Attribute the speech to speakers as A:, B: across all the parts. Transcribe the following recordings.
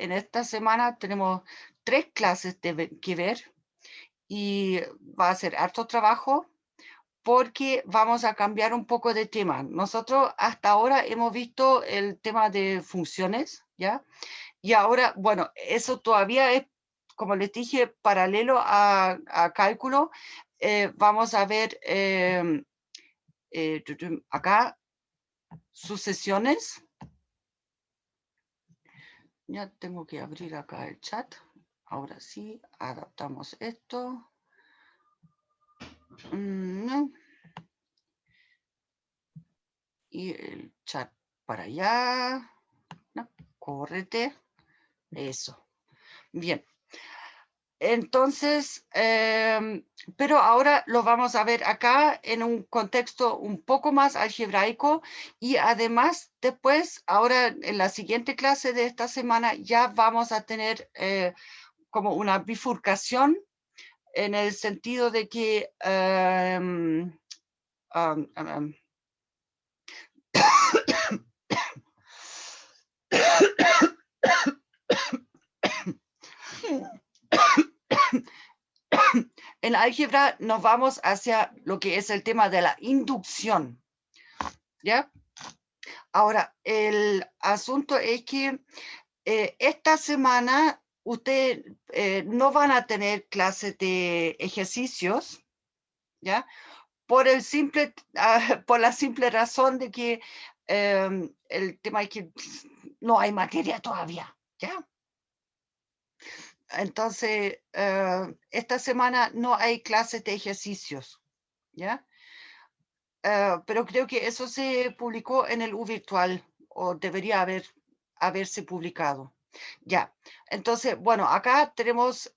A: en esta semana tenemos 3 clases que ver y va a ser harto trabajo porque vamos a cambiar un poco de tema. Nosotros hasta ahora hemos visto el tema de funciones, ¿ya? Y ahora, bueno, eso todavía es, como les dije, paralelo a cálculo. Vamos a ver acá sucesiones. Ya tengo que abrir acá el chat. Ahora sí, adaptamos esto. Y el chat para allá. No, córrete. Eso. Bien. Entonces, pero ahora lo vamos a ver acá en un contexto un poco más algebraico y además después, ahora en la siguiente clase de esta semana ya vamos a tener como una bifurcación en el sentido de que en álgebra nos vamos hacia lo que es el tema de la inducción, ¿ya? Ahora, el asunto es que esta semana ustedes no van a tener clases de ejercicios, ¿ya? Por por la simple razón de que el tema es que no hay materia todavía, ¿ya? Entonces, esta semana no hay clases de ejercicios, ¿ya? Pero creo que eso se publicó en el U virtual o debería haberse publicado. Ya, entonces, bueno, acá tenemos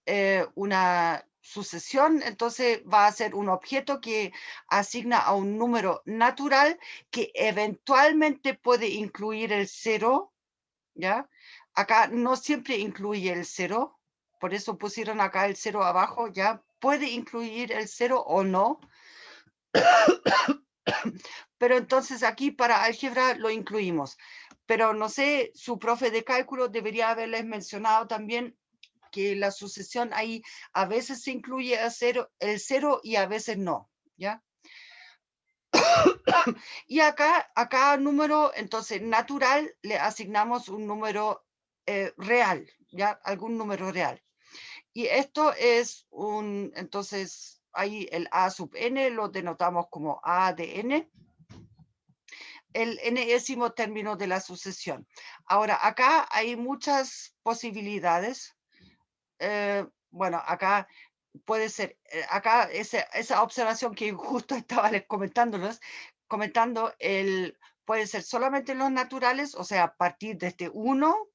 A: una sucesión, entonces va a ser un objeto que asigna a un número natural que eventualmente puede incluir el cero, ¿ya? Acá no siempre incluye el cero, por eso pusieron acá el cero abajo, ¿ya? Puede incluir el cero o no, pero entonces aquí para álgebra lo incluimos. Pero no sé, su profe de cálculo debería haberles mencionado también que la sucesión ahí a veces se incluye el cero y a veces no, ¿ya? Y acá, a cada número, entonces, natural, le asignamos un número real, ¿ya? Algún número real. Y esto es entonces, ahí el a sub n lo denotamos como a de n, el enésimo término de la sucesión. Ahora, acá hay muchas posibilidades. Bueno, acá puede ser, acá esa observación que justo estaba les comentando, puede ser solamente los naturales, o sea, a partir de este 1,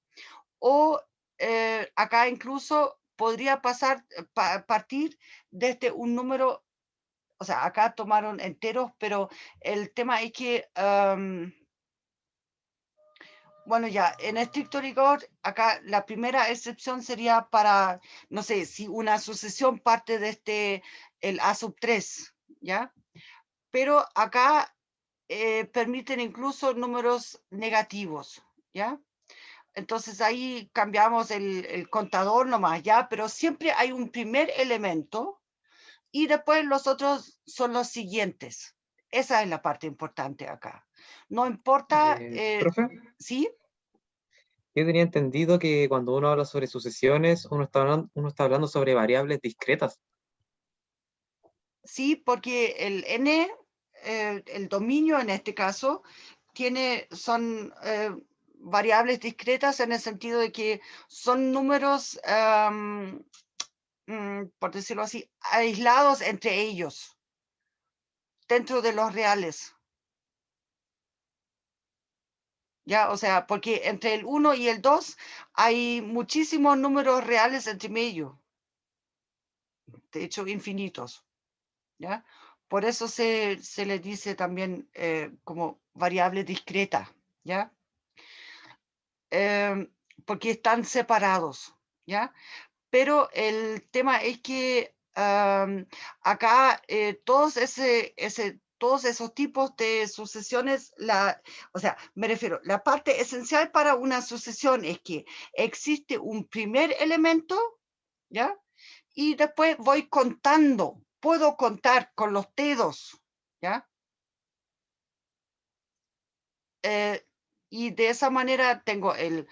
A: o acá incluso podría partir desde un número, o sea, acá tomaron enteros, pero el tema es que bueno, ya, en estricto rigor, acá la primera excepción sería para, no sé, si una sucesión parte de el A sub 3, ¿ya? Pero acá permiten incluso números negativos, ¿ya? Entonces ahí cambiamos el contador nomás, ¿ya? Pero siempre hay un primer elemento y después los otros son los siguientes. Esa es la parte importante acá. No importa,
B: Profe,
A: ¿sí?
B: yo tenía entendido que cuando uno habla sobre sucesiones, uno está hablando sobre variables discretas.
A: Sí, porque el n, el dominio en este caso, son variables discretas en el sentido de que son números, por decirlo así, aislados entre ellos, dentro de los reales. Ya, o sea, porque entre el 1 y el 2 hay muchísimos números reales entre medio, de hecho infinitos. ¿Ya? Por eso se le dice también como variable discreta, ¿ya? Porque están separados, ¿ya? Pero el tema es que acá todos todos esos tipos de sucesiones, o sea, me refiero, la parte esencial para una sucesión es que existe un primer elemento, ¿ya? Y después voy contando, puedo contar con los dedos, ¿ya? Y de esa manera tengo el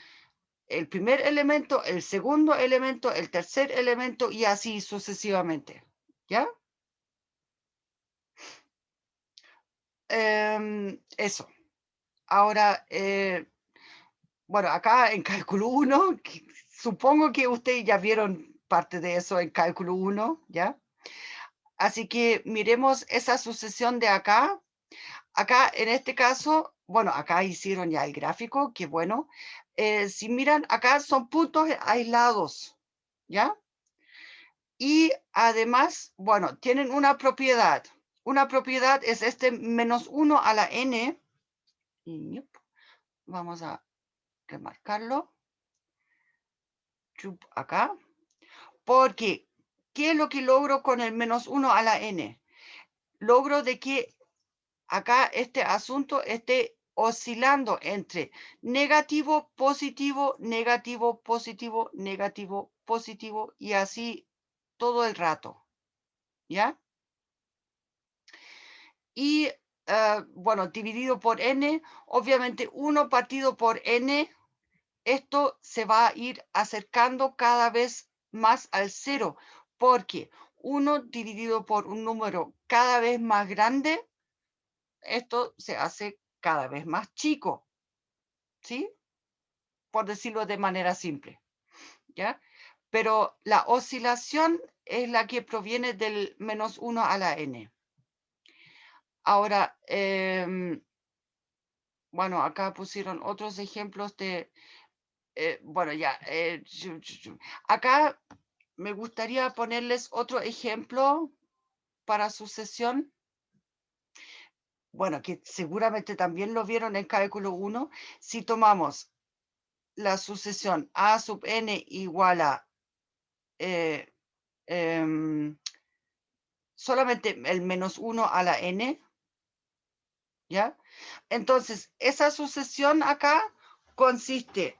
A: primer elemento, el segundo elemento, el tercer elemento y así sucesivamente, ¿ya? Eso. Ahora, bueno, acá en cálculo 1, supongo que ustedes ya vieron parte de eso en cálculo 1, ¿ya? Así que miremos esa sucesión de acá. Acá, en este caso, bueno, acá hicieron ya el gráfico, qué bueno. Si miran, acá son puntos aislados, ¿ya? Y además, bueno, tienen una propiedad. Una propiedad es este -1 a la n. Y vamos a remarcarlo. Acá. Porque, ¿qué es lo que logro con el -1 a la n? Logro de que acá este asunto esté oscilando entre negativo, positivo, negativo, positivo, negativo, positivo y así todo el rato, ¿ya? Y bueno, dividido por n, obviamente 1 partido por n, esto se va a ir acercando cada vez más al 0, porque 1 dividido por un número cada vez más grande, esto se hace cada vez más chico, ¿sí? Por decirlo de manera simple, ¿ya? Pero la oscilación es la que proviene del -1 a la n. Ahora, bueno, acá pusieron otros ejemplos de, bueno, ya, acá me gustaría ponerles otro ejemplo para sucesión. Bueno, que seguramente también lo vieron en cálculo 1. Si tomamos la sucesión a sub n igual a solamente el -1 a la n, ¿ya? Entonces, esa sucesión acá consiste,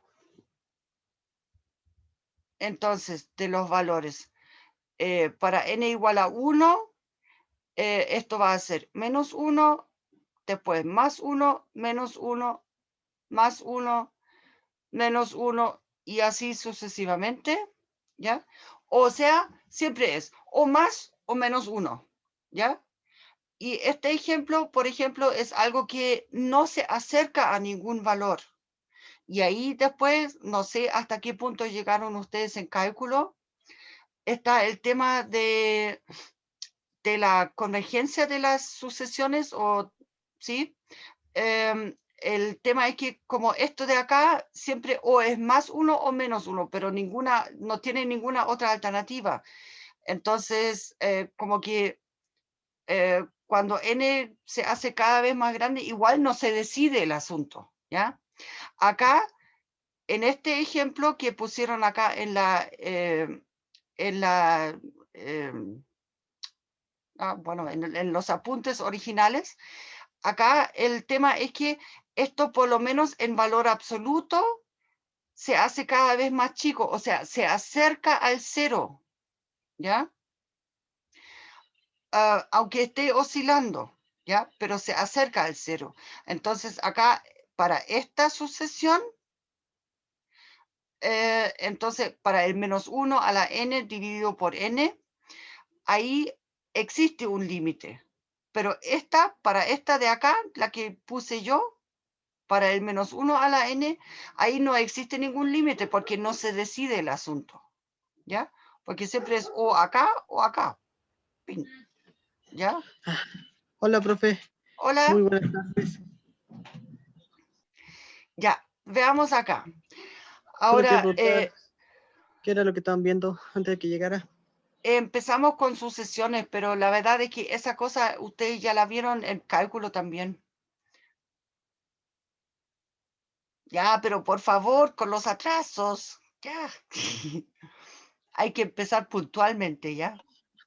A: entonces, de los valores. Para n igual a 1, esto va a ser -1, después +1, -1, +1, -1 y así sucesivamente, ¿ya? O sea, siempre es o más o -1, ¿ya? Y este ejemplo, por ejemplo, es algo que no se acerca a ningún valor. Y ahí después, no sé hasta qué punto llegaron ustedes en cálculo, está el tema de la convergencia de las sucesiones, o ¿sí? El tema es que como esto de acá siempre o es +1 o -1, pero no tiene ninguna otra alternativa. Entonces, como que cuando n se hace cada vez más grande, igual no se decide el asunto, ¿ya? Acá, en este ejemplo que pusieron acá en la bueno, en los apuntes originales, acá el tema es que esto, por lo menos en valor absoluto, se hace cada vez más chico, o sea, se acerca al 0, ¿ya? Aunque esté oscilando, ¿ya? Pero se acerca al 0. Entonces, acá, para esta sucesión, entonces, para el -1 a la n dividido por n, ahí existe un límite. Pero para esta de acá, la que puse yo, para el -1 a la n, ahí no existe ningún límite porque no se decide el asunto, ¿ya? Porque siempre es o acá o acá. Pin, ¿ya?
C: Hola, profe.
A: Hola,
C: Muy buenas tardes.
A: ya, veamos acá.
C: Solo quiero
A: Ahora,
C: preguntar qué era lo que estaban viendo antes de que llegara.
A: empezamos con sucesiones, pero la verdad es que esa cosa ustedes ya la vieron en cálculo también. Ya, pero por favor, con los atrasos, ya. Hay que empezar puntualmente, ¿ya?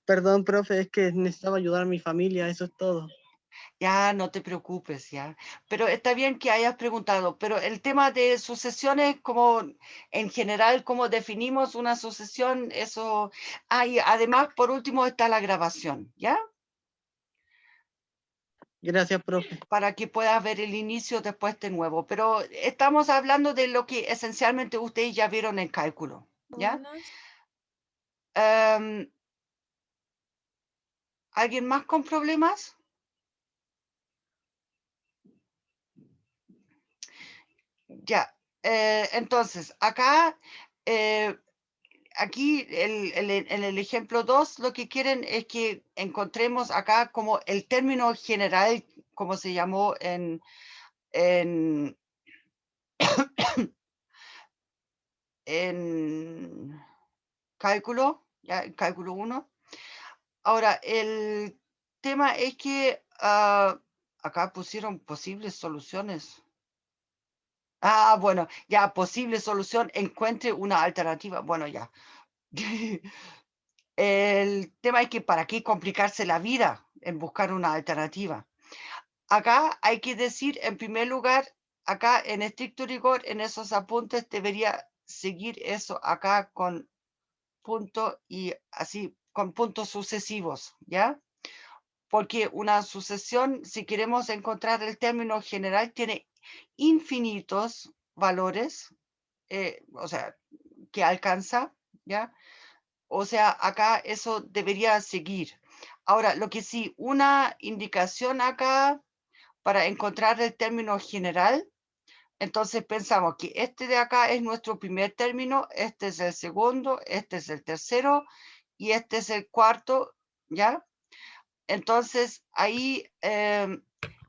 C: Perdón, profe, es que necesitaba ayudar a mi familia, eso es todo.
A: Ya, no te preocupes, ya. Pero está bien que hayas preguntado, pero el tema de sucesiones, como en general, cómo definimos una sucesión, eso... Ah, y además, por último, está la grabación, ¿ya?
C: Gracias, profe.
A: Para que puedas ver el inicio después de nuevo. Pero estamos hablando de lo que esencialmente ustedes ya vieron en cálculo, ¿ya?
D: Buenas.
A: ¿Alguien más con problemas? Ya. Entonces, acá, aquí en el ejemplo 2, lo que quieren es que encontremos acá como el término general, como se llamó en, en cálculo, ya, en cálculo 1. Ahora, el tema es que acá pusieron posibles soluciones. Ah, bueno, ya, posible solución, encuentre una alternativa. Bueno, ya. El tema es que para qué complicarse la vida en buscar una alternativa. Acá hay que decir, en primer lugar, acá en estricto rigor, en esos apuntes debería seguir eso acá con punto y así, con puntos sucesivos, ¿ya? Porque una sucesión, si queremos encontrar el término general, tiene infinitos valores, o sea, que alcanza, ¿ya? O sea, acá eso debería seguir. Ahora, lo que sí, una indicación acá para encontrar el término general, entonces pensamos que este de acá es nuestro primer término, este es el segundo, este es el tercero y este es el cuarto, ¿ya? Entonces, ahí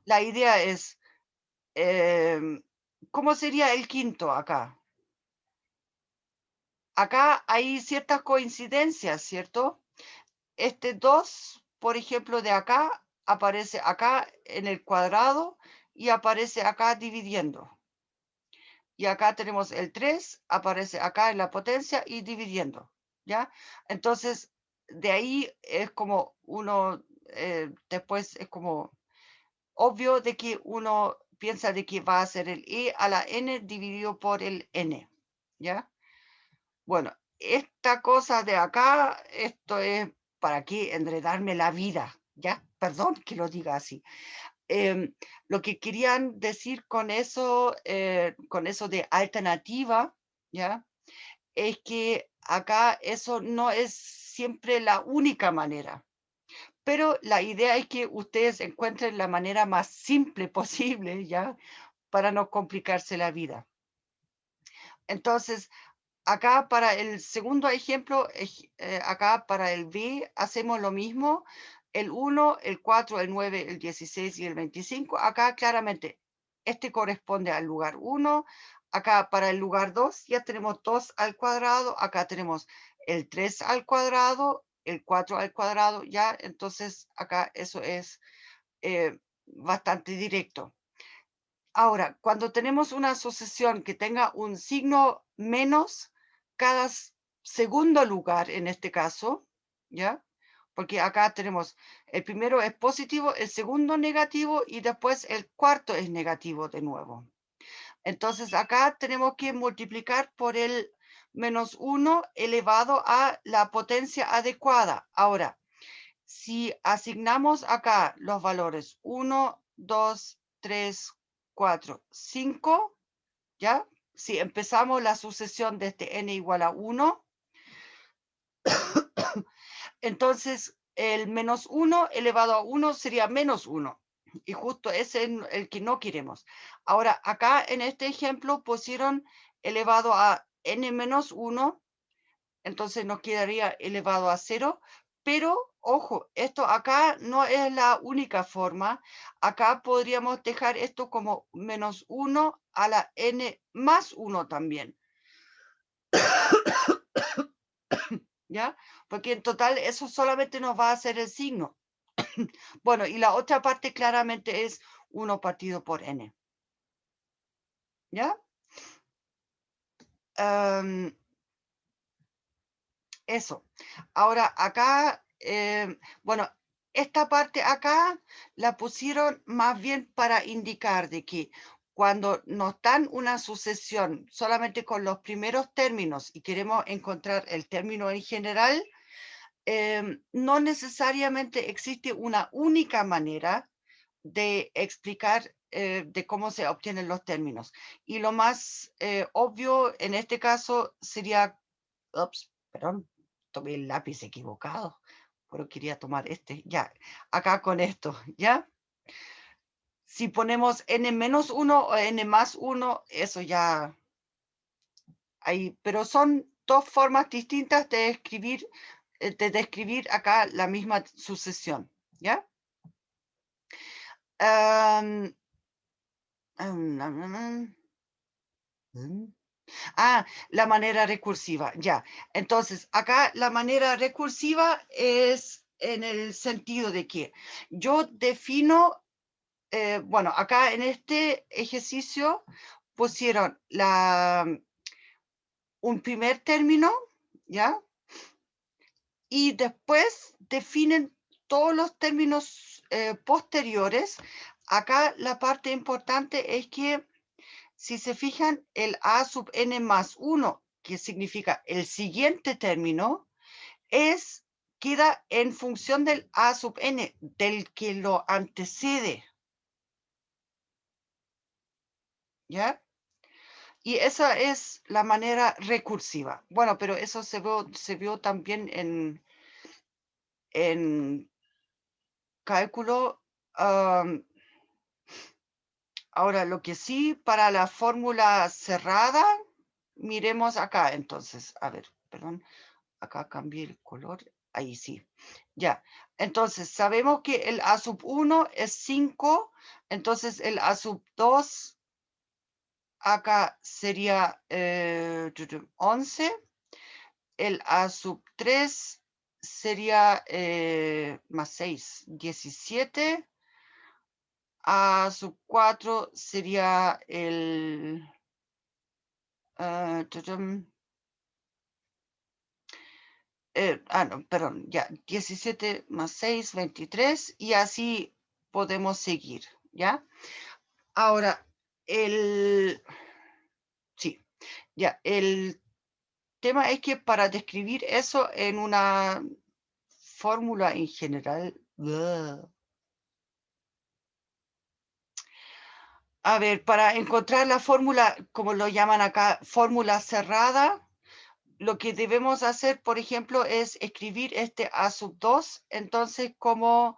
A: la idea es, ¿cómo sería el quinto acá? Acá hay ciertas coincidencias, ¿cierto? Este 2, por ejemplo, de acá, aparece acá en el cuadrado y aparece acá dividiendo. Y acá tenemos el 3, aparece acá en la potencia y dividiendo, ¿ya? Entonces, de ahí es como uno, después es como obvio de que uno piensa de que va a ser el e a la n dividido por el n, ¿ya? Bueno, esta cosa de acá, esto es para qué enredarme la vida, ¿ya? Perdón que lo diga así. Lo que querían decir con eso de alternativa, ¿ya? Es que acá eso no es siempre la única manera. Pero la idea es que ustedes encuentren la manera más simple posible, ¿ya? Para no complicarse la vida. Entonces, acá para el segundo ejemplo, acá para el B hacemos lo mismo. El 1, el 4, el 9, el 16 y el 25. Acá claramente este corresponde al lugar 1. Acá para el lugar 2 ya tenemos 2 al cuadrado. Acá tenemos el 3 al cuadrado, el 4 al cuadrado. Ya, entonces acá eso es bastante directo. Ahora, cuando tenemos una sucesión que tenga un signo menos cada segundo lugar, en este caso, ¿ya? Porque acá tenemos, el primero es positivo, el segundo negativo y después el cuarto es negativo de nuevo. Entonces acá tenemos que multiplicar por el menos 1 elevado a la potencia adecuada. Ahora, si asignamos acá los valores 1, 2, 3, 4, 5, ¿ya? Si empezamos la sucesión desde n igual a 1, entonces el menos 1 elevado a 1 sería menos 1. Y justo ese es el que no queremos. Ahora, acá en este ejemplo pusieron elevado a n menos 1, entonces nos quedaría elevado a 0, pero ojo, esto acá no es la única forma. Acá podríamos dejar esto como menos 1 a la n más 1 también. ¿Ya? Porque en total eso solamente nos va a hacer el signo. Bueno, y la otra parte claramente es 1 partido por n. ¿Ya? Eso. Ahora, acá, bueno, esta parte acá la pusieron más bien para indicar de que cuando nos dan una sucesión solamente con los primeros términos y queremos encontrar el término en general, no necesariamente existe una única manera de explicar de cómo se obtienen los términos. Y lo más obvio en este caso sería, ups, perdón, tomé el lápiz equivocado, pero quería tomar este, ya, acá con esto, ¿ya? Si ponemos n-1 o n+1, eso ya hay, pero son dos formas distintas de describir acá la misma sucesión, ¿ya? La manera recursiva, ya. Entonces, acá la manera recursiva es en el sentido de que yo defino, bueno, acá en este ejercicio pusieron un primer término, ¿ya? Y después definen todos los términos posteriores. Acá la parte importante es que, si se fijan, el a sub n más 1, que significa el siguiente término, queda en función del a sub n, del que lo antecede. ¿Ya? Y esa es la manera recursiva. Bueno, pero eso se vio también en cálculo. Ahora, lo que sí, para la fórmula cerrada, miremos acá entonces. A ver, perdón, acá cambié el color. Ahí sí. Ya. Entonces, sabemos que el a sub 1 es 5. Entonces, el a sub 2 acá sería 11. El a sub 3 sería más 6, 17. A sub 4 sería el... no, perdón, ya, 17 más 6, 23, y así podemos seguir, ¿ya? Ahora, sí, ya, el tema es que para describir eso en una fórmula en general, a ver, para encontrar la fórmula, como lo llaman acá, fórmula cerrada, lo que debemos hacer, por ejemplo, es escribir este a sub 2, entonces como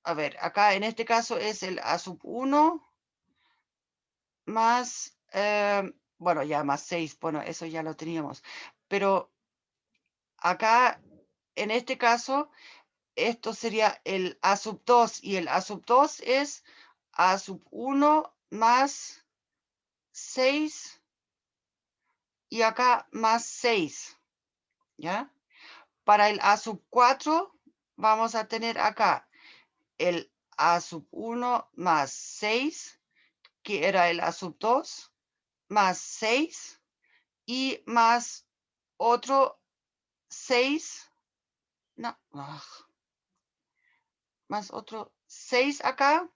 A: a ver, acá en este caso es el a sub 1 más, bueno, ya más 6, bueno, eso ya lo teníamos, pero acá en este caso, esto sería el a sub 2, y el a sub 2 es a sub 1 más 6, y acá más 6, ¿ya? Para el a sub 4 vamos a tener acá el a sub 1 más 6, que era el a sub 2, más 6, y más otro 6, no, más otro 6 acá,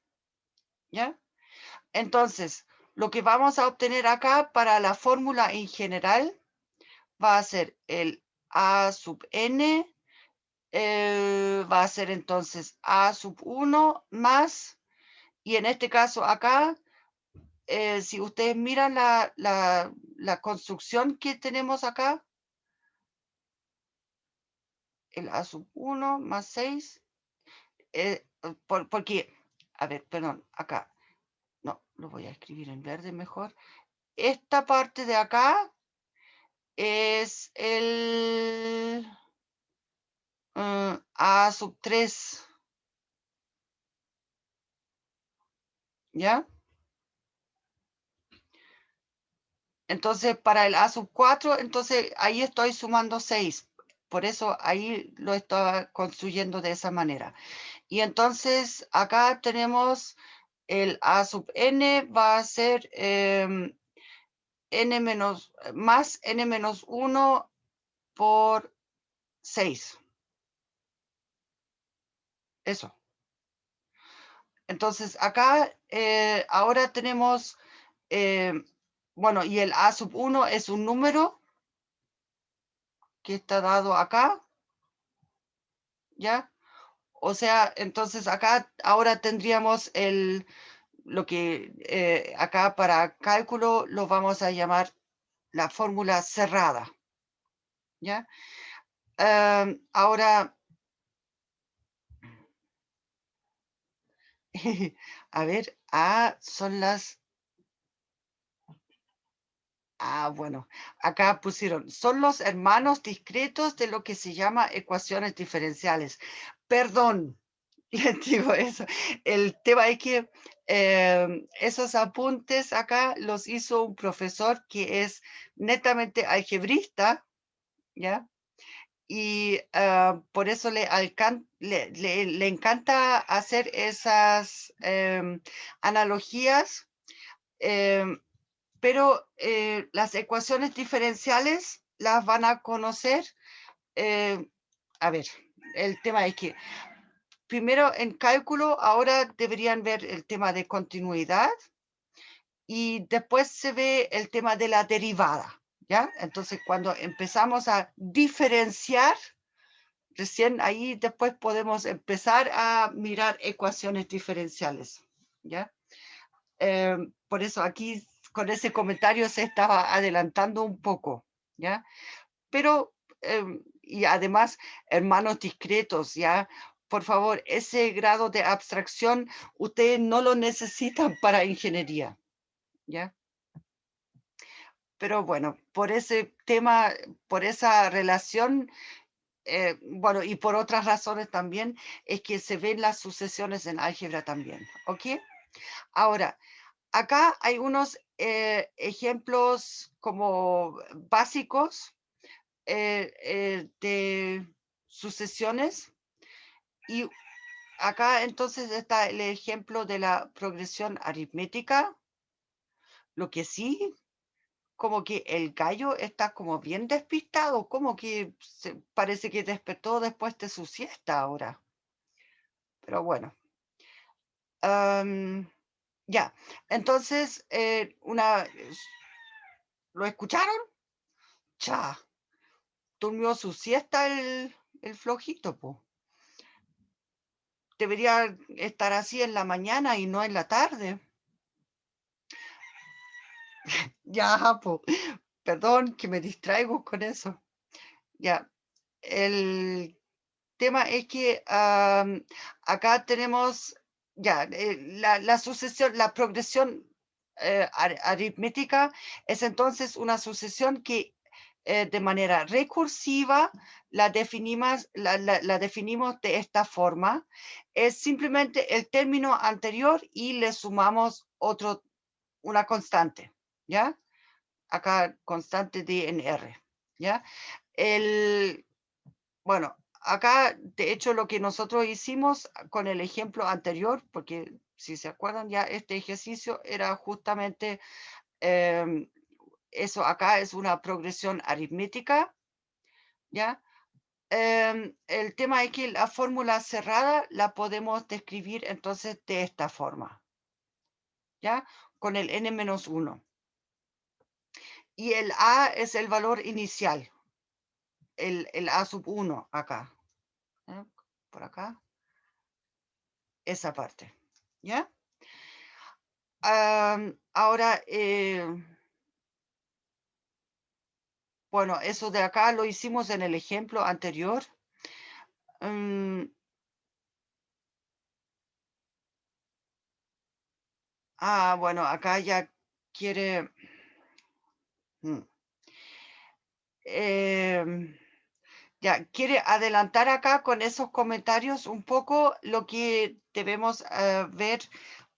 A: ¿ya? Entonces, lo que vamos a obtener acá para la fórmula en general va a ser el a sub n, va a ser entonces a sub 1 más, y en este caso acá, si ustedes miran la construcción que tenemos acá, el a sub 1 más 6, porque, a ver, perdón, acá, no, lo voy a escribir en verde mejor. Esta parte de acá es el a sub 3, ¿ya? Entonces, para el a sub 4, entonces ahí estoy sumando 6. Por eso ahí lo estaba construyendo de esa manera. Y entonces acá tenemos el a sub n va a ser n menos, más n menos 1 por 6. Eso. Entonces, acá ahora tenemos, bueno, y el A sub 1 es un número que está dado acá, ¿ya? O sea, entonces acá ahora tendríamos lo que acá para cálculo lo vamos a llamar la fórmula cerrada, ¿ya? Ahora, a ver, son las... bueno, acá pusieron, son los hermanos discretos de lo que se llama ecuaciones diferenciales. Perdón, les digo eso. El tema es que esos apuntes acá los hizo un profesor que es netamente algebrista, ¿ya? Y por eso le encanta hacer esas analogías, em, pero las ecuaciones diferenciales las van a conocer. eh, a ver, el tema es que primero en cálculo ahora deberían ver el tema de continuidad y después se ve el tema de la derivada, ¿ya? Entonces cuando empezamos a diferenciar, recién ahí después podemos empezar a mirar ecuaciones diferenciales, ¿ya? Por eso aquí con ese comentario se estaba adelantando un poco, ¿ya? Pero, y además, hermanos discretos, ¿ya? Por favor, ese grado de abstracción ustedes no lo necesitan para ingeniería, ¿ya? Pero bueno, por ese tema, por esa relación, bueno, y por otras razones también, es que se ven las sucesiones en álgebra también, ¿ok? Ahora, acá hay unos ejemplos como básicos de sucesiones y acá entonces está el ejemplo de la progresión aritmética, lo que sí, como que el gallo está como bien despistado, como que parece que despertó después de su siesta ahora, pero bueno. Ya, entonces, ¿lo escucharon? Cha, durmió su siesta el flojito, pues. Debería estar así en la mañana y no en la tarde. Ya, pues, perdón que me distraigo con eso. Ya, el tema es que acá tenemos ya la sucesión, la progresión aritmética es entonces una sucesión que de manera recursiva la definimos de esta forma. Es simplemente el término anterior y le sumamos una constante, ¿ya? Acá constante de en R, ¿ya? Bueno, acá de hecho lo que nosotros hicimos con el ejemplo anterior, porque si se acuerdan ya este ejercicio era justamente em, eso, acá es una progresión aritmética, ¿ya? El tema es que la fórmula cerrada la podemos describir entonces de esta forma, ¿ya? Con el n-1. Y el a es el valor inicial, el a sub 1 acá, ¿eh? Por acá, esa parte, ¿ya? Ahora, bueno, eso de acá lo hicimos en el ejemplo anterior. Mm, bueno, acá ya quiere... mm, em, ya quiere adelantar acá con esos comentarios un poco lo que debemos ver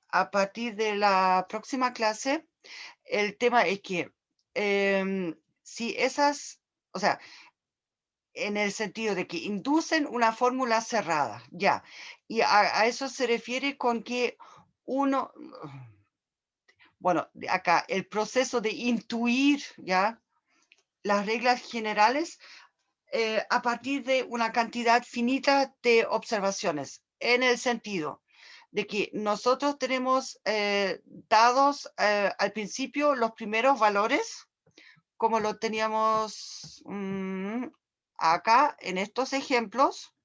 A: a partir de la próxima clase. El tema es que si esas, o sea, en el sentido de que inducen una fórmula cerrada, ya. Y a eso se refiere con que uno, bueno, acá el proceso de intuir, ya, las reglas generales a partir de una cantidad finita de observaciones, en el sentido de que nosotros tenemos dados al principio los primeros valores, como lo teníamos acá en estos ejemplos,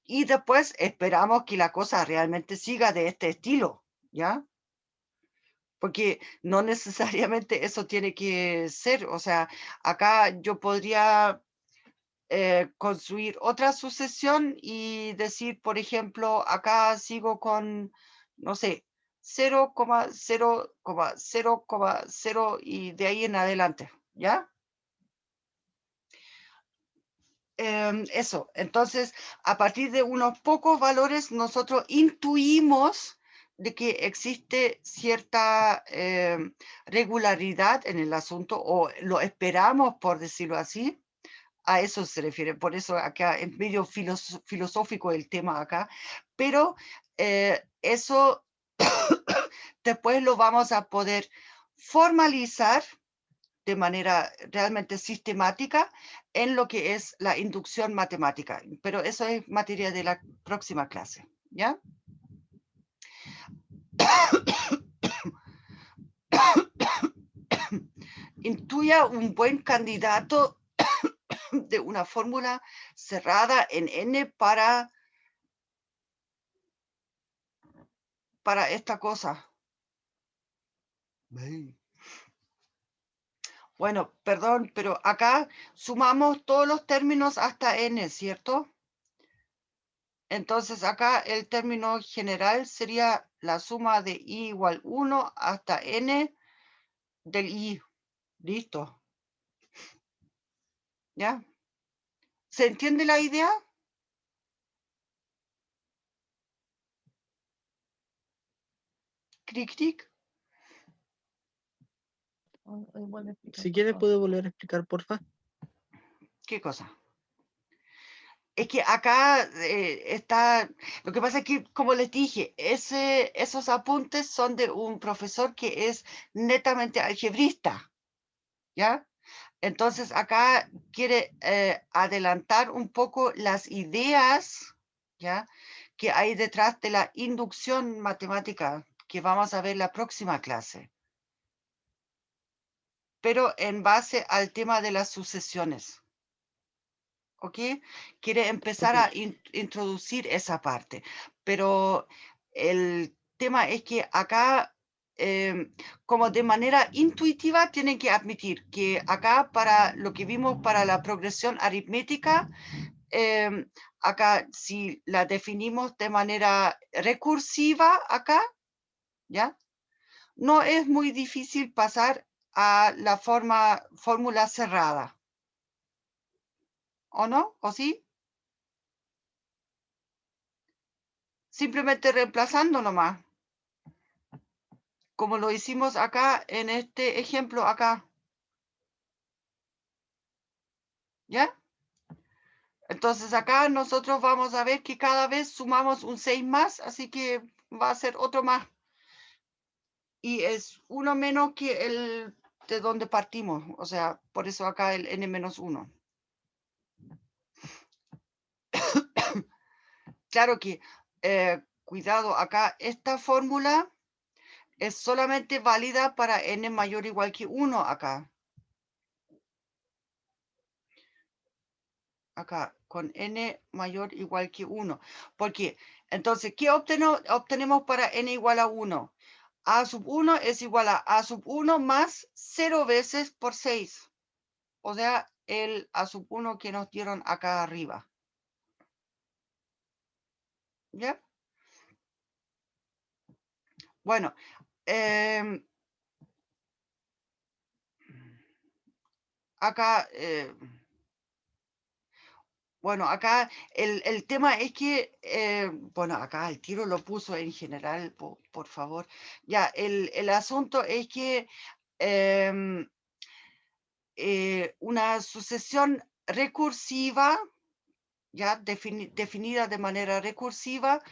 A: y después esperamos que la cosa realmente siga de este estilo, ¿ya? Porque no necesariamente eso tiene que ser, o sea, acá yo podría construir otra sucesión y decir, por ejemplo, acá sigo con, no sé, 0,0,0,0 y de ahí en adelante, ¿ya? Eso, entonces, a partir de unos pocos valores, nosotros intuimos de que existe cierta regularidad en el asunto, o lo esperamos, por decirlo así. A eso se refiere, por eso acá es medio filosófico el tema acá, pero eso después lo vamos a poder formalizar de manera realmente sistemática en lo que es la inducción matemática, pero eso es materia de la próxima clase, ¿ya? Intuya un buen candidato de una fórmula cerrada en N para esta cosa. Bueno, perdón, pero acá sumamos todos los términos hasta N, ¿cierto? Entonces acá el término general sería la suma de I igual 1 hasta N del I. Listo. ¿Ya? ¿Se entiende la idea? Cric, cric.
C: Si quieres, puedo volver a explicar, porfa.
A: ¿Qué cosa? Es que acá está, lo que pasa es que, como les dije, esos apuntes son de un profesor que es netamente algebrista, ¿ya? Entonces acá quiere adelantar un poco las ideas, ¿ya?, que hay detrás de la inducción matemática que vamos a ver la próxima clase, pero en base al tema de las sucesiones. ¿Ok? Quiere empezar a introducir esa parte, pero el tema es que acá, como de manera intuitiva, tienen que admitir que acá para lo que vimos para la progresión aritmética, acá si la definimos de manera recursiva acá, ¿ya? No es muy difícil pasar a la fórmula cerrada. ¿O no? ¿O sí? Simplemente reemplazando nomás, como lo hicimos acá en este ejemplo acá. ¿Ya? Entonces acá nosotros vamos a ver que cada vez sumamos un 6 más, así que va a ser otro más. Y es uno menos que el de donde partimos, o sea, por eso acá el n-1. Claro que, cuidado, acá esta fórmula es solamente válida para n mayor o igual que 1 acá. Acá, con n mayor o igual que 1. ¿Por qué? Entonces, ¿qué obtenemos para n igual a 1? A sub 1 es igual a sub 1 más 0 veces por 6. O sea, el a sub 1 que nos dieron acá arriba. ¿Ya? Bueno, acá, bueno, acá el tema es que, bueno, acá el tiro lo puso en general, por favor. Ya, el asunto es que una sucesión recursiva, ya definida de manera recursiva,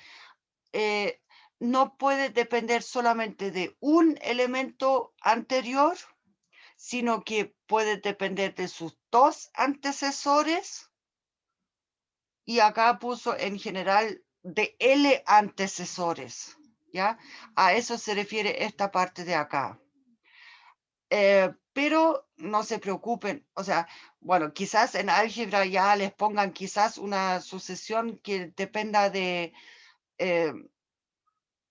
A: no puede depender solamente de un elemento anterior, sino que puede depender de sus dos antecesores y acá puso en general de L antecesores, ¿ya? A eso se refiere esta parte de acá. Pero no se preocupen, o sea, bueno, quizás en álgebra ya les pongan quizás una sucesión que dependa de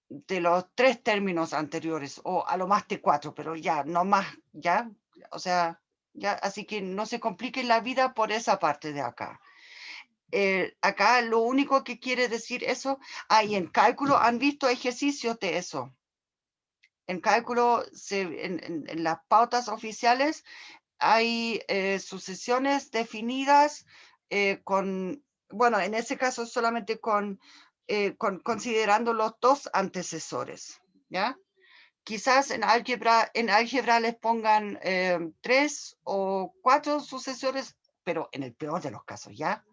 A: los 3 términos anteriores, o a lo más de 4, pero ya, no más, ¿ya? O sea, ya, así que no se compliquen la vida por esa parte de acá. Acá lo único que quiere decir eso, y en cálculo han visto ejercicios de eso. En cálculo, en las pautas oficiales, hay sucesiones definidas con, bueno, en ese caso solamente considerando los 2 antecesores, ¿ya? Quizás en álgebra les pongan 3 o 4 sucesores, pero en el peor de los casos, ¿ya?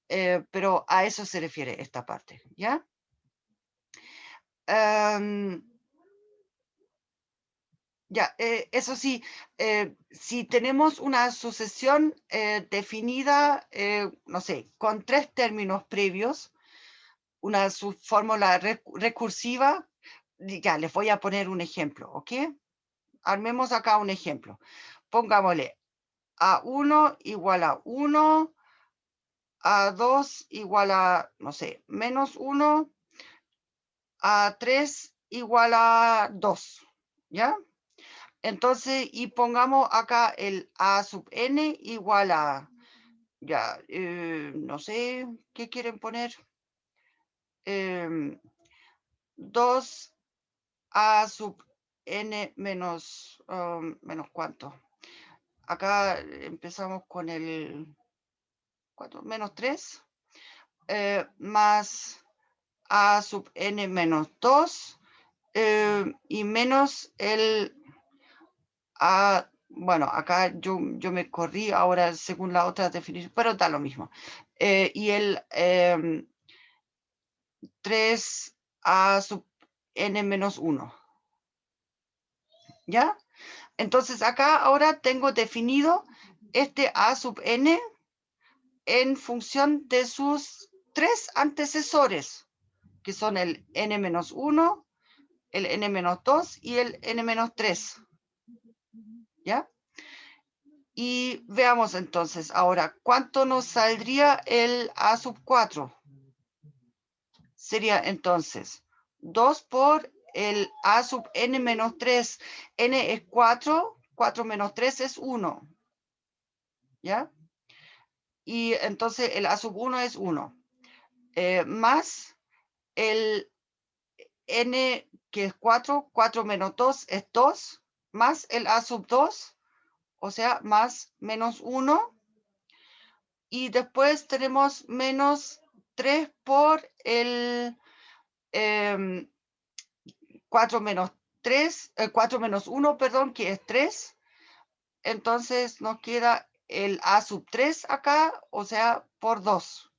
A: Pero a eso se refiere esta parte, ¿ya? Ya, eso sí, si tenemos una sucesión definida, no sé, con 3 términos previos, una fórmula recursiva, ya les voy a poner un ejemplo, ¿ok? Armemos acá un ejemplo. Pongámosle A1 igual a 1, A2 igual a, no sé, menos 1, A3 igual a 2, ¿ya? Entonces, y pongamos acá el A sub n igual a, ya, no sé, ¿qué quieren poner? 2A sub n menos, menos cuánto. Acá empezamos con el 4, menos 3, más A sub n menos 2, y menos el A, bueno, acá yo me corrí ahora según la otra definición, pero da lo mismo. Y el 3A sub n menos 1. ¿Ya? Entonces acá ahora tengo definido este A sub n en función de sus 3 antecesores, que son el n menos 1, el n menos 2 y el n menos 3. ¿Ya? Y veamos entonces ahora, ¿cuánto nos saldría el A sub 4? Sería entonces 2 por el A sub n menos 3. N es 4, 4 menos 3 es 1. ¿Ya? Y entonces el A sub 1 es 1. Más el n que es 4, 4 menos 2 es 2, más el A sub 2, o sea, más menos 1. Y después tenemos menos 3 por el 4 menos 3, 4 menos 1, perdón, que es 3. Entonces nos queda el A sub 3 acá, o sea, por 2.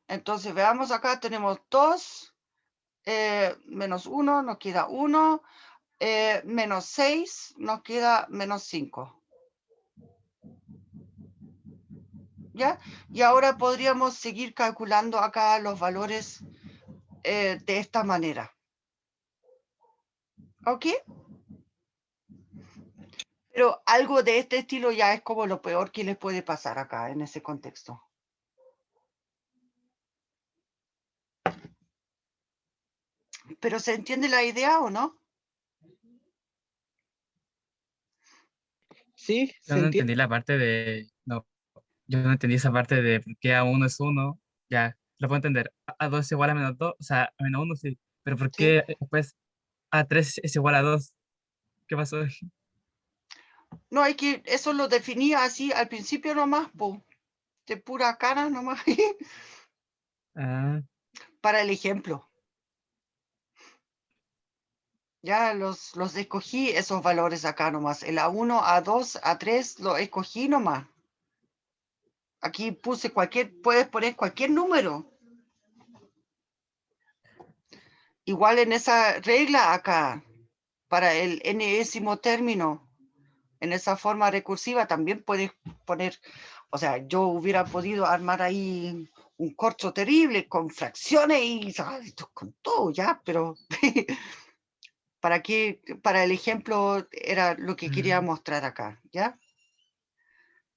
A: Entonces veamos acá, tenemos 2, menos 1, nos queda 1, menos 6, nos queda menos 5. ¿Ya? Y ahora podríamos seguir calculando acá los valores de esta manera. ¿Ok? Pero algo de este estilo ya es como lo peor que les puede pasar acá en ese contexto. ¿Pero se entiende la idea o no?
C: Sí,
D: Yo
C: se
D: no
C: entiende.
D: entendí la parte de... No, yo no entendí esa parte de por qué A1 es 1. Ya, lo puedo entender. A2 es igual a menos 2, o sea, a menos 1 sí. Pero ¿por
A: Sí.
D: qué después A3 es igual a 2? ¿Qué pasó?
A: No, hay que eso lo definía así al principio nomás, po, de pura cara nomás,
D: Ah,
A: para el ejemplo. Ya los escogí esos valores acá nomás. El A1, A2, A3 lo escogí nomás. Aquí puse puedes poner cualquier número. Igual en esa regla acá, para el enésimo término, en esa forma recursiva también puedes poner O sea, yo hubiera podido armar ahí un corcho terrible con fracciones y con todo, ya, pero ¿para qué? Para el ejemplo era lo que quería mostrar acá, ¿ya?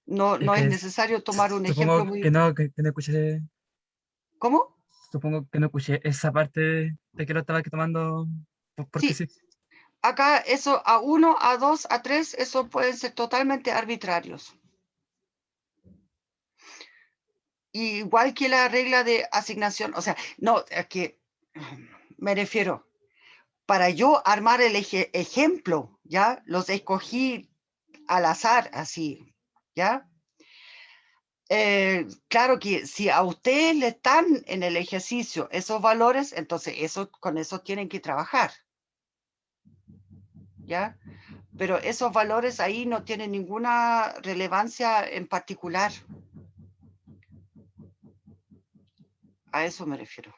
A: No,
D: Es
A: no es
D: que
A: necesario tomar un
D: supongo
A: ejemplo muy...
D: que no escuché,
A: ¿Cómo?
D: supongo que no escuché esa parte de que lo estaba tomando porque
A: Sí,
D: sí.
A: acá eso A1, A2, A3, eso pueden ser totalmente arbitrarios. Igual que la regla de asignación, o sea, no, es que me refiero, para yo armar el ejemplo, ¿ya? Los escogí al azar, así, ¿ya? Claro que si a ustedes le están en el ejercicio esos valores, entonces con eso tienen que trabajar, ¿ya? Pero esos valores ahí no tienen ninguna relevancia en particular. A eso me refiero.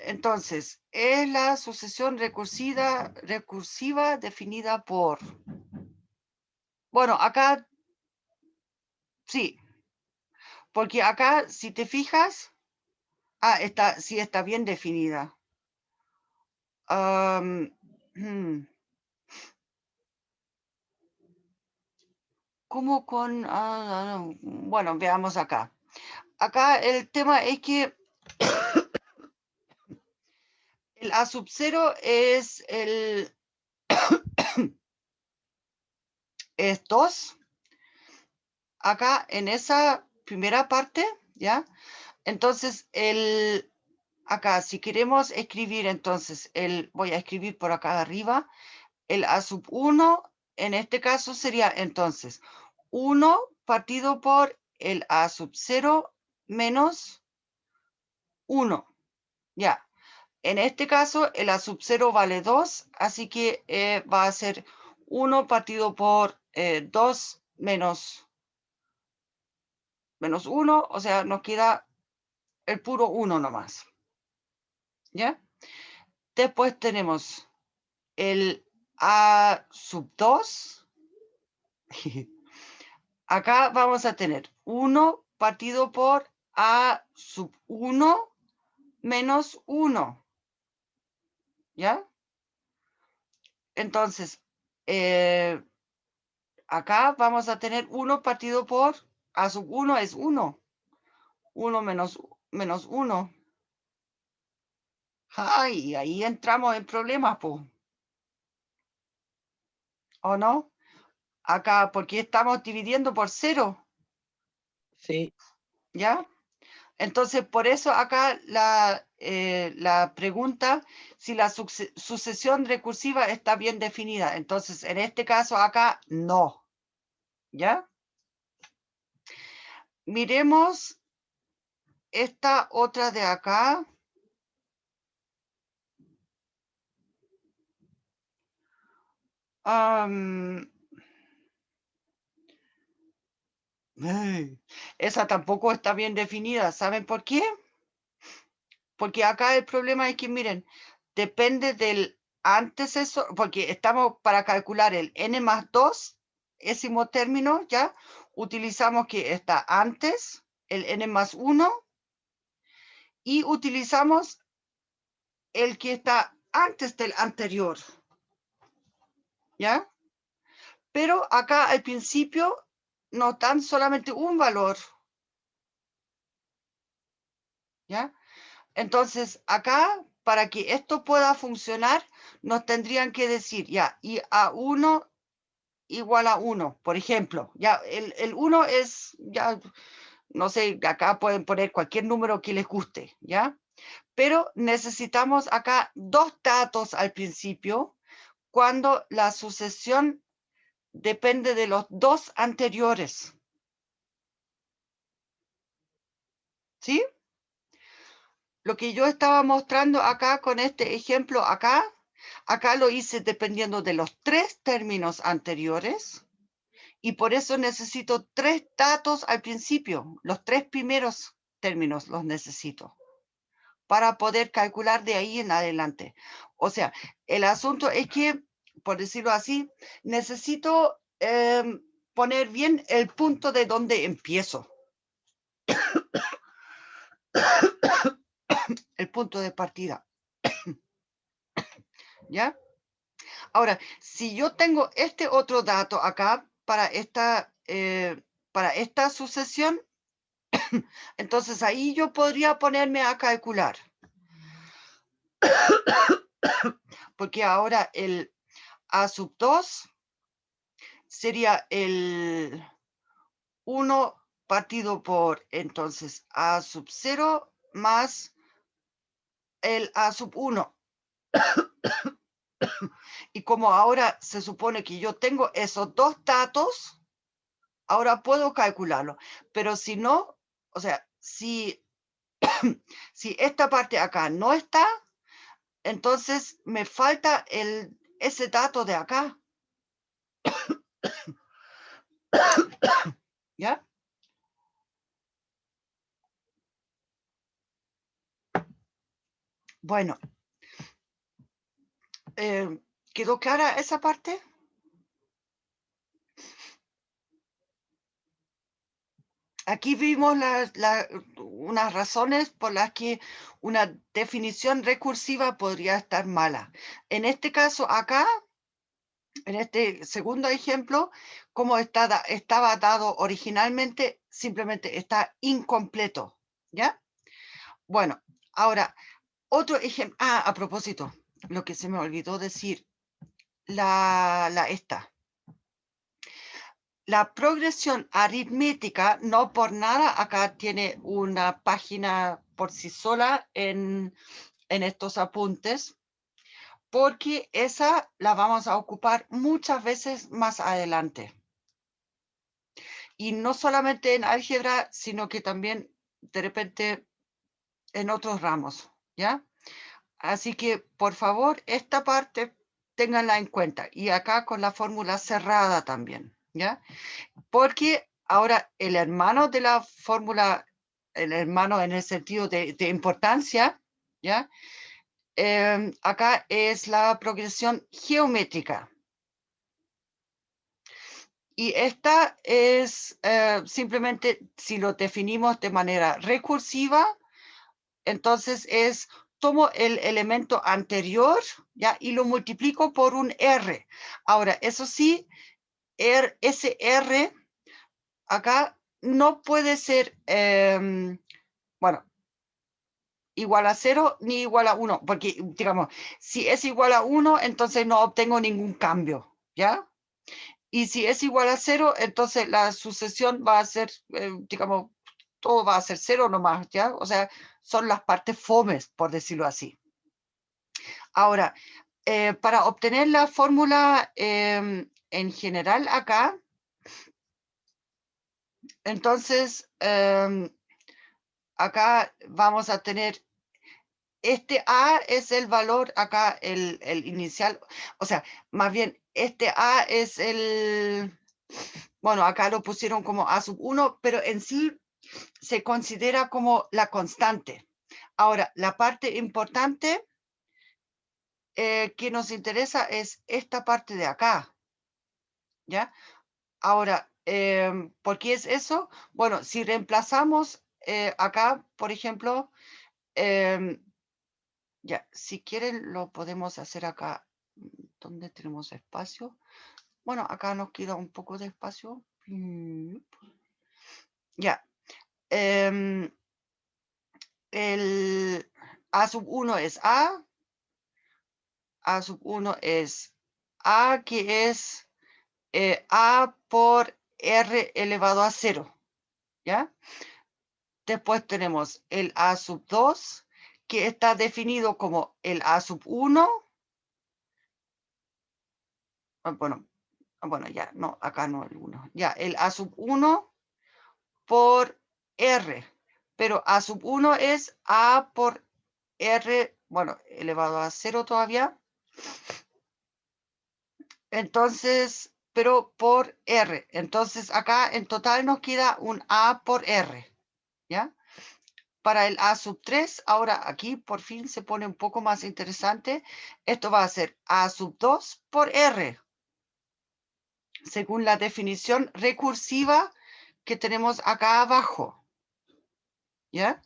A: Entonces, es la sucesión recursiva definida por... Bueno, acá sí, porque acá, si te fijas, sí está bien definida. ¿Cómo con...? Bueno, veamos acá. Acá el tema es que el A sub 0 es es 2. Acá en esa primera parte, ¿ya? Entonces, acá, si queremos escribir, entonces, voy a escribir por acá arriba, el A sub 1, en este caso sería entonces 1 partido por el A sub 0 menos 1, ya. En este caso, el A sub 0 vale 2, así que va a ser 1 partido por 2 menos 1, o sea, nos queda el puro 1 nomás. ¿Ya? Después tenemos el A sub 2. Acá vamos a tener 1 partido por A sub 1 menos 1. ¿Ya? Entonces, acá vamos a tener 1 partido por A sub 1 es 1. 1 menos 1. Ay, ahí entramos en problemas, po. ¿O no? Acá, porque estamos dividiendo por 0.
C: Sí,
A: ¿Ya? Entonces, por eso acá la pregunta si la sucesión recursiva está bien definida. Entonces, en este caso acá, no. ¿Ya? Miremos esta otra de acá. Esa tampoco está bien definida. ¿Saben por qué? Porque acá el problema es que, miren, depende del antecesor, porque estamos para calcular el n más 2, décimo término, ¿ya? Utilizamos que está antes, el n más 1, y utilizamos el que está antes del anterior, ¿ya? Pero acá al principio nos dan solamente un valor, ¿ya? Entonces, acá, para que esto pueda funcionar, nos tendrían que decir, ya, y A1 igual a 1, por ejemplo. Ya, el 1 es, ya, no sé, acá pueden poner cualquier número que les guste, ¿ya? Pero necesitamos acá 2 datos al principio, cuando la sucesión depende de los 2 anteriores. ¿Sí? Lo que yo estaba mostrando acá con este ejemplo acá lo hice dependiendo de los 3 términos anteriores y por eso necesito 3 datos al principio. Los 3 primeros términos los necesito para poder calcular de ahí en adelante. O sea, el asunto es que, por decirlo así, necesito poner bien el punto de donde empiezo. El punto de partida. ¿Ya? Ahora, si yo tengo este otro dato acá para esta sucesión, entonces ahí yo podría ponerme a calcular. Porque ahora el A sub 2 sería el 1 partido por, entonces, A sub 0 más el A sub 1. Y como ahora se supone que yo tengo esos dos datos, ahora puedo calcularlo. Pero si no, o sea, si esta parte acá no está, entonces me falta ese dato de acá. ¿Ya? Bueno, ¿quedó clara esa parte? Aquí vimos unas razones por las que una definición recursiva podría estar mala. En este caso acá, en este segundo ejemplo, como estaba dado originalmente, simplemente está incompleto. ¿Ya? Bueno, ahora, otro ejemplo. Ah, a propósito, lo que se me olvidó decir, esta. La progresión aritmética, no por nada, acá tiene una página por sí sola en estos apuntes, porque esa la vamos a ocupar muchas veces más adelante. Y no solamente en álgebra, sino que también de repente en otros ramos, ¿ya? Así que, por favor, esta parte ténganla en cuenta. Y acá con la fórmula cerrada también, ¿ya? Porque ahora el hermano de la fórmula, el hermano en el sentido de importancia, ¿ya? Acá es la progresión geométrica. Y esta es simplemente, si lo definimos de manera recursiva, entonces tomo el elemento anterior, ¿ya? Y lo multiplico por un R. Ahora, eso sí, ese R acá no puede ser, bueno, igual a 0 ni igual a 1, porque, digamos, si es igual a 1, entonces no obtengo ningún cambio, ¿ya? Y si es igual a 0, entonces la sucesión va a ser, digamos, todo va a ser 0 nomás, ¿ya? O sea, son las partes fomes, por decirlo así. Ahora, para obtener la fórmula en general acá, entonces, acá vamos a tener, este A es el valor acá, el inicial, o sea, más bien, este A es bueno, acá lo pusieron como A sub 1, pero en sí se considera como la constante. Ahora, la parte importante que nos interesa es esta parte de acá, ¿ya? Ahora, ¿por qué es eso? Bueno, si reemplazamos acá, por ejemplo, ya, si quieren lo podemos hacer acá, donde tenemos espacio. Bueno, acá nos queda un poco de espacio. Ya. El A sub 1 es A sub 1 es A, que es A por R elevado a 0, ¿ya? Después tenemos el A sub 2, que está definido como el A sub 1. Bueno, ya, no, acá no el 1. Ya, el A sub 1 por R. Pero A sub 1 es A por R, bueno, elevado a 0 todavía. Entonces, pero por R. Entonces, acá en total nos queda un A por R, ¿ya? Para el A sub 3, ahora aquí por fin se pone un poco más interesante. Esto va a ser A sub 2 por R. según la definición recursiva que tenemos acá abajo. ¿Ya?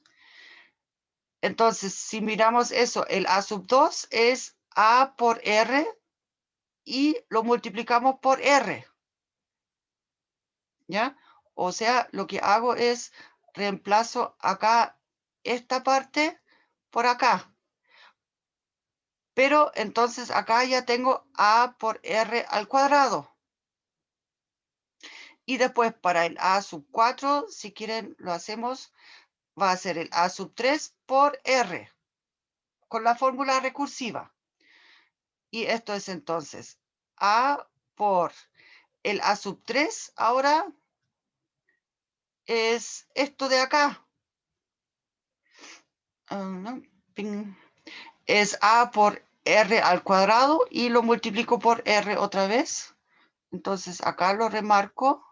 A: Entonces, si miramos eso, el A sub 2 es A por R y lo multiplicamos por R. ¿Ya? O sea, lo que hago es reemplazo acá esta parte por acá. Pero entonces acá ya tengo A por R al cuadrado. Y después para el A sub 4, si quieren lo hacemos, va a ser el A sub 3 por R, con la fórmula recursiva. Y esto es entonces A por el A sub 3, ahora es esto de acá. Es A por R al cuadrado y lo multiplico por R otra vez. Entonces acá lo remarco.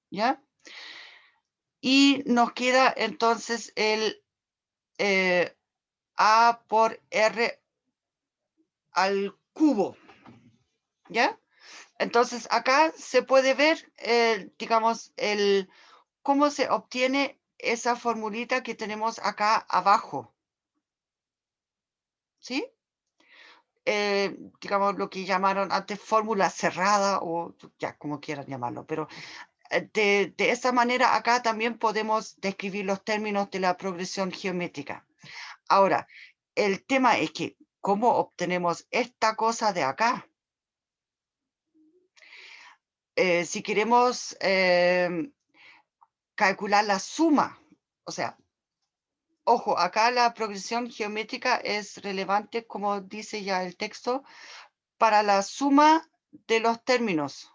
A: ¿Ya? Y nos queda entonces el A por R al cubo. ¿Ya? Entonces acá se puede ver, digamos, cómo se obtiene esa formulita que tenemos acá abajo. ¿Sí? Digamos, lo que llamaron antes fórmula cerrada o ya, como quieran llamarlo, pero de esa manera acá también podemos describir los términos de la progresión geométrica. Ahora, el tema es que, ¿cómo obtenemos esta cosa de acá? Si queremos calcular la suma, o sea, ojo, acá la progresión geométrica es relevante, como dice ya el texto, para la suma de los términos,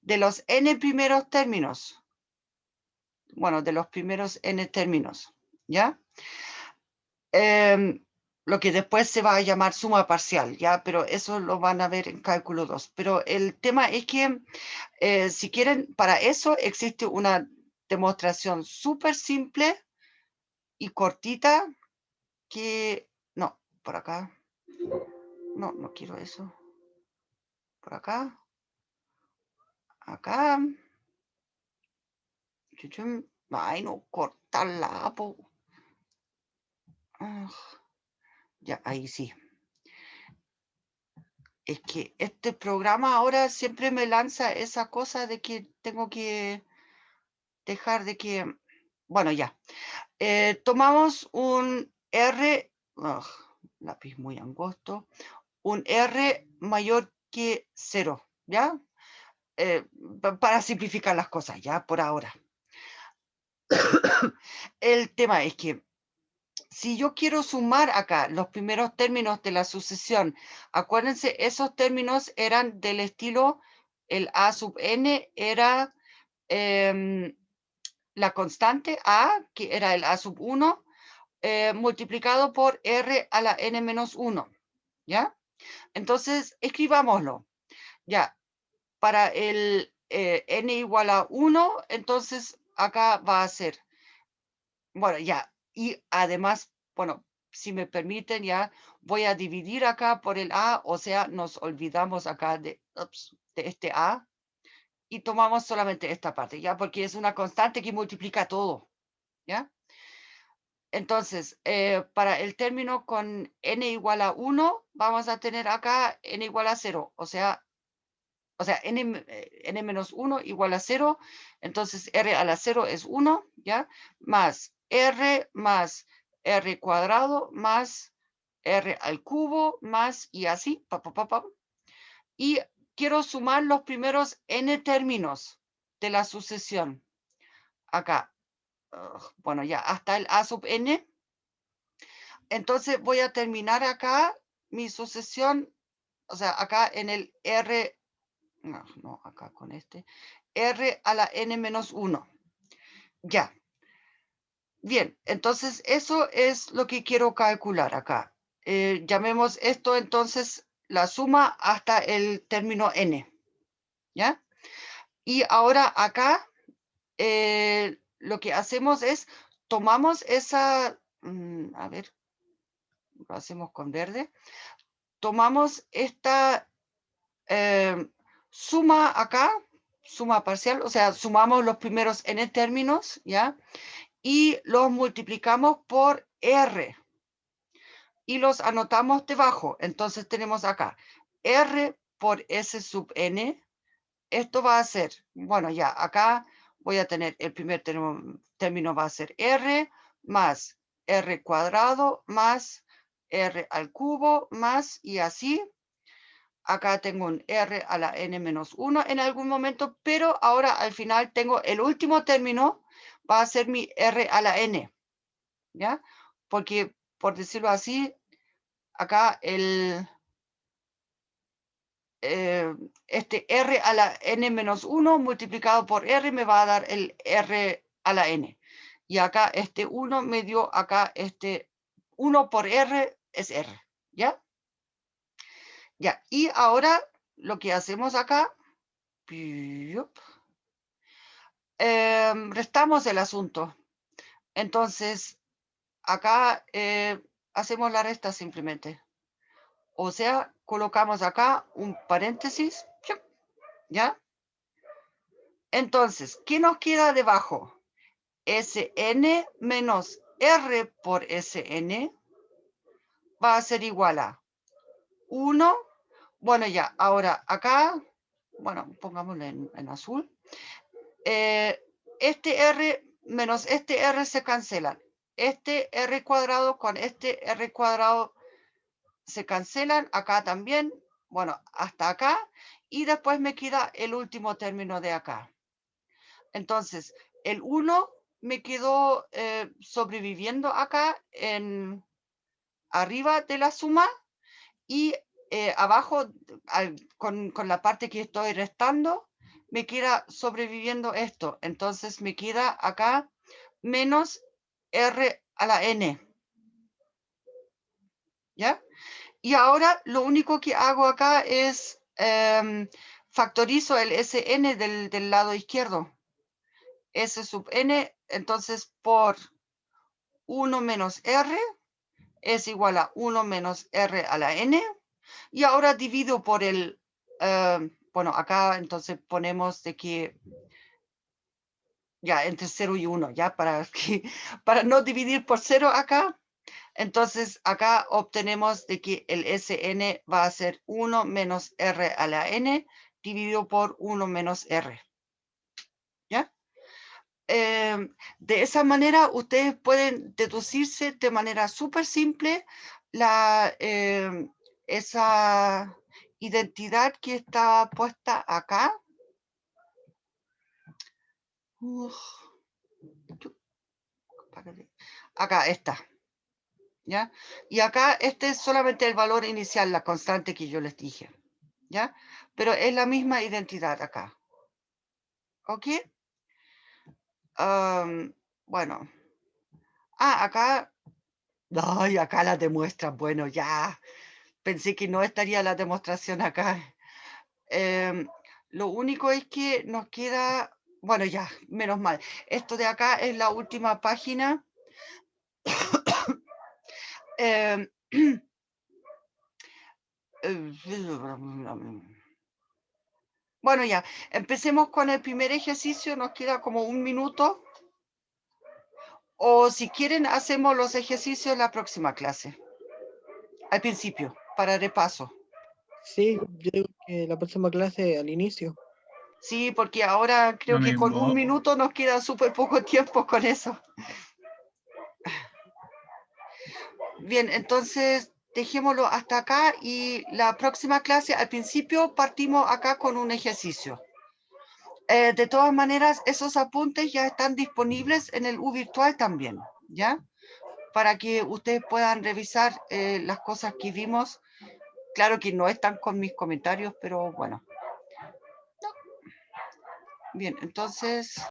A: de los n primeros términos. Bueno, de los primeros n términos, ¿ya? Lo que después se va a llamar suma parcial, ¿ya? Pero eso lo van a ver en cálculo 2. Pero el tema es que, si quieren, para eso existe una demostración súper simple y cortita que... No, por acá. No, no quiero eso. Por acá. Acá. Ay, no, cortarla, po. Ya, ahí sí. Es que este programa ahora siempre me lanza esa cosa de que tengo que dejar de que... Bueno, ya. Tomamos un R, lápiz muy angosto, un R mayor que 0, ¿ya? Para simplificar las cosas, ya, por ahora. El tema es que si yo quiero sumar acá los primeros términos de la sucesión, acuérdense, esos términos eran del estilo, el A sub n era la constante A, que era el A sub 1, multiplicado por R a la n menos 1, ¿ya? Entonces, escribámoslo, ya, para el n igual a 1, entonces acá va a ser, bueno, ya, y además, bueno, si me permiten, ya voy a dividir acá por el A, o sea, nos olvidamos acá de este A y tomamos solamente esta parte, ya, porque es una constante que multiplica todo, ¿ya? Entonces, para el término con n igual a 1, vamos a tener acá n igual a 0, o sea, n menos 1 igual a 0, entonces r a la 0 es 1, ¿ya? Más r cuadrado, más r al cubo, más y así, y quiero sumar los primeros n términos de la sucesión. Acá, bueno, ya, hasta el a sub n. Entonces voy a terminar acá mi sucesión, o sea, acá en el r, no, acá con este, r a la n menos 1. Ya. Bien, entonces eso es lo que quiero calcular acá. Llamemos esto entonces la suma hasta el término n. ¿Ya? Y ahora acá lo que hacemos es, tomamos esa, a ver, lo hacemos con verde, tomamos esta suma acá, suma parcial, o sea, sumamos los primeros n términos, ¿ya? Y los multiplicamos por R. Y los anotamos debajo. Entonces tenemos acá R por S sub n. Esto va a ser, bueno, ya, acá voy a tener el primer término va a ser R más R cuadrado más R al cubo más y así. Acá tengo un R a la n menos 1 en algún momento, pero ahora al final tengo el último término, va a ser mi R a la n, ¿ya? Porque, por decirlo así, acá este R a la n menos 1 multiplicado por R me va a dar el R a la n. Y acá este 1 me dio acá este 1 por R es R, ¿ya? Ya, y ahora lo que hacemos acá, restamos el asunto. Entonces, acá hacemos la resta simplemente. O sea, colocamos acá un paréntesis, ¿ya? Entonces, ¿qué nos queda debajo? Sn menos R por Sn va a ser igual a 1. Bueno, ya, ahora acá, bueno, pongámoslo en azul. Este R menos este R se cancelan. Este R cuadrado con este R cuadrado se cancelan. Acá también. Bueno, hasta acá. Y después me queda el último término de acá. Entonces, el 1 me quedó sobreviviendo acá arriba de la suma. Y abajo, con la parte que estoy restando, me queda sobreviviendo esto. Entonces me queda acá menos R a la n. ¿Ya? Y ahora lo único que hago acá es factorizo el Sn del lado izquierdo. S sub n, entonces por 1 menos R es igual a 1 menos R a la n. Y ahora divido por el, bueno, acá entonces ponemos de que, ya, entre 0 y 1, ya, para no dividir por 0 acá. Entonces acá obtenemos de que el Sn va a ser 1 menos R a la n dividido por 1 menos R. ¿Ya? De esa manera ustedes pueden deducirse de manera súper simple esa identidad que está puesta acá. Acá está. ¿Ya? Y acá este es solamente el valor inicial, la constante que yo les dije. ¿Ya? Pero es la misma identidad acá. ¿Ok? Bueno. Acá. Ay, acá la demuestran. Bueno, ya. Pensé que no estaría la demostración acá. Lo único es que nos queda. Bueno, ya, menos mal. Esto de acá es la última página. Bueno, ya, empecemos con el primer ejercicio, nos queda como 1 minuto. O si quieren, hacemos los ejercicios en la próxima clase. Al principio, para repaso.
C: Sí, yo digo que la próxima clase al inicio.
A: Sí, porque ahora creo
D: Lo
A: que con
D: mismo.
A: 1 minuto nos queda súper poco tiempo con eso. Bien, entonces dejémoslo hasta acá y la próxima clase al principio partimos acá con un ejercicio. De todas maneras, esos apuntes ya están disponibles en el U virtual también, ¿ya? Para que ustedes puedan revisar las cosas que vimos. Claro que no están con mis comentarios, pero bueno. Bien, entonces...